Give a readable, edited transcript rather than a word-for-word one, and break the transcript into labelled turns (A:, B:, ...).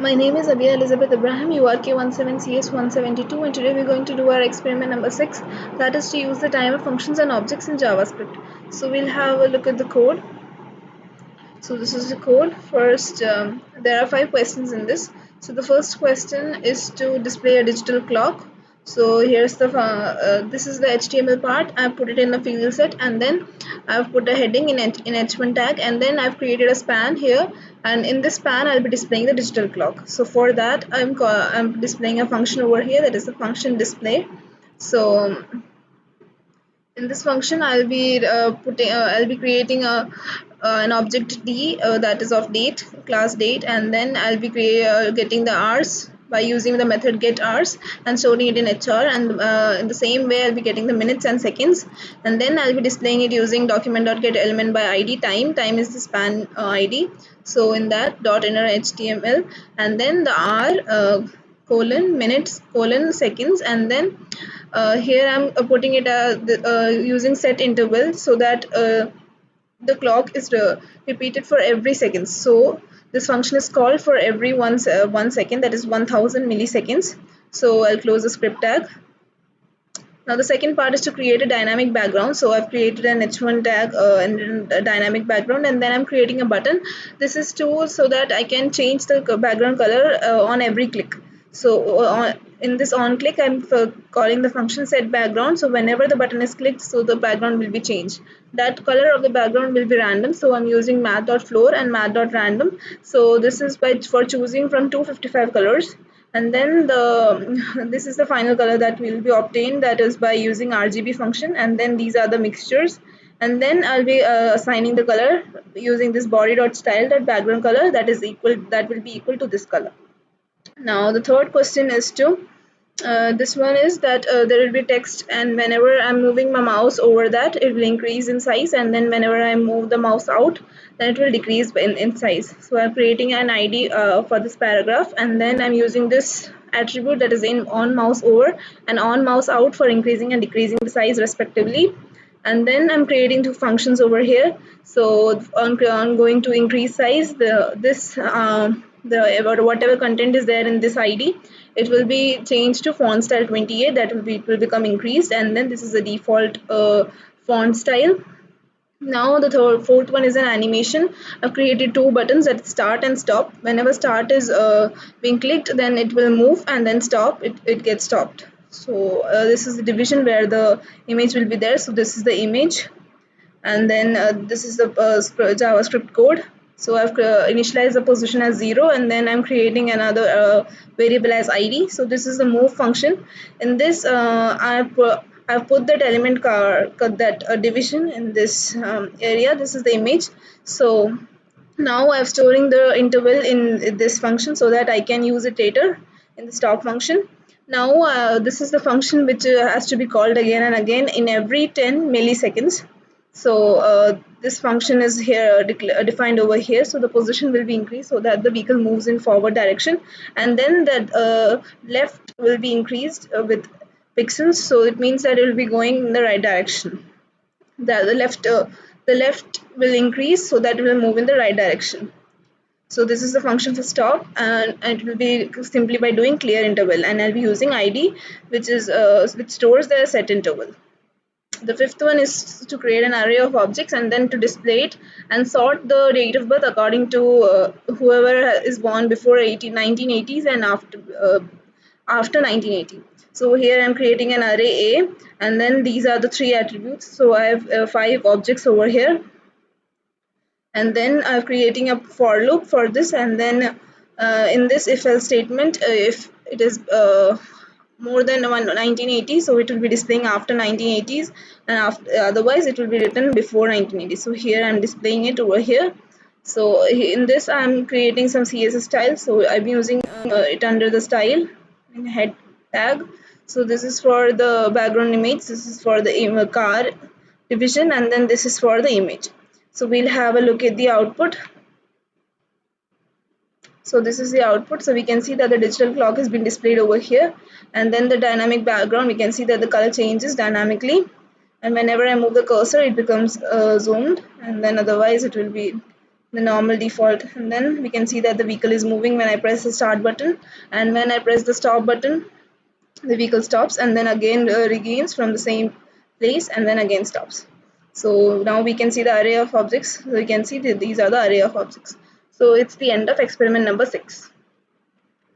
A: My name is Abia Elizabeth Ibrahim, URK17CS172, and today we're going to do our experiment number 6, that is to use the timer functions and objects in JavaScript. So we'll have a look at the code. So this is the code. First, there are 5 questions in this. So the first question is to display a digital clock. So here's the this is the HTML part. I've put it in a field set, and then I've put a heading in H1 tag, and then I've created a span here, and in this span I'll be displaying the digital clock. So for that I'm displaying a function over here, that is the function display. So in this function I'll be creating an object D, that is of date, class date, and then I'll be getting the hours by using the method get hours and storing it in HR, and in the same way I'll be getting the minutes and seconds, and then I'll be displaying it using document.get element by id. Time is the span id. So in that dot inner HTML, and then the hour colon minutes colon seconds, and then here I'm putting it using set interval, so that the clock is repeated for every second. So this function is called for every 1 second, that is 1000 milliseconds. So I'll close the script tag. Now the second part is to create a dynamic background. So I've created an h1 tag and a dynamic background, and then I'm creating a button. This is so that I can change the background color on every click. So in this on click, I'm calling the function set background. So whenever the button is clicked, so the background will be changed. That color of the background will be random. So I'm using math.floor and math.random. So this is for choosing from 255 colors. And then this is the final color that will be obtained, that is by using RGB function. And then these are the mixtures, and then I'll be assigning the color using this body.style, that background color that will be equal to this color. Now the third question is to this one is that there will be text, and whenever I'm moving my mouse over that, it will increase in size, and then whenever I move the mouse out, then it will decrease in size. So I'm creating an ID for this paragraph, and then I'm using this attribute, that is in on mouse over and on mouse out, for increasing and decreasing the size respectively. And then I'm creating 2 functions over here. So I'm going to increase size, the whatever content is there in this ID, it will be changed to font style 28, that it will become increased, and then this is the default font style. Now the fourth one is an animation. I've created 2 buttons, that start and stop. Whenever start is being clicked, then it will move, and then stop, it gets stopped. So this is the division where the image will be there. So this is the image, and then this is the JavaScript code. So I've initialized the position as 0, and then I'm creating another variable as id. So this is the move function. In this I've put that element that division in this area. This is the image. So now I'm storing the interval in this function, so that I can use it later in the stop function. Now this is the function which has to be called again and again in every 10 milliseconds. So this function is here defined over here. So the position will be increased, so that the vehicle moves in forward direction, and then that left will be increased with pixels. So it means that it will be going in the right direction. The left will increase, so that it will move in the right direction. So this is the function for stop, and it will be simply by doing clear interval, and I'll be using id, which stores the set interval. The fifth one is to create an array of objects, and then to display it and sort the date of birth according to whoever is born before 1980s and after 1980. So here I'm creating an array A, and then these are the 3 attributes. So I have 5 objects over here, and then I'm creating a for loop for this, and then in this if else statement, if it is more than 1980, so it will be displaying after 1980s, and otherwise it will be written before 1980. So here I'm displaying it over here. So in this I'm creating some CSS style. So I'm using it under the style in head tag. So this is for the background image, this is for the car division, and then this is for the image. So we'll have a look at the output. So this is the output. So we can see that the digital clock has been displayed over here, and then the dynamic background, we can see that the color changes dynamically, and whenever I move the cursor, it becomes zoomed, and then otherwise it will be the normal default, and then we can see that the vehicle is moving when I press the start button, and when I press the stop button the vehicle stops and then again regains from the same place and then again stops. So now we can see the array of objects. So we can see that these are the array of objects. So it's the end of experiment number 6.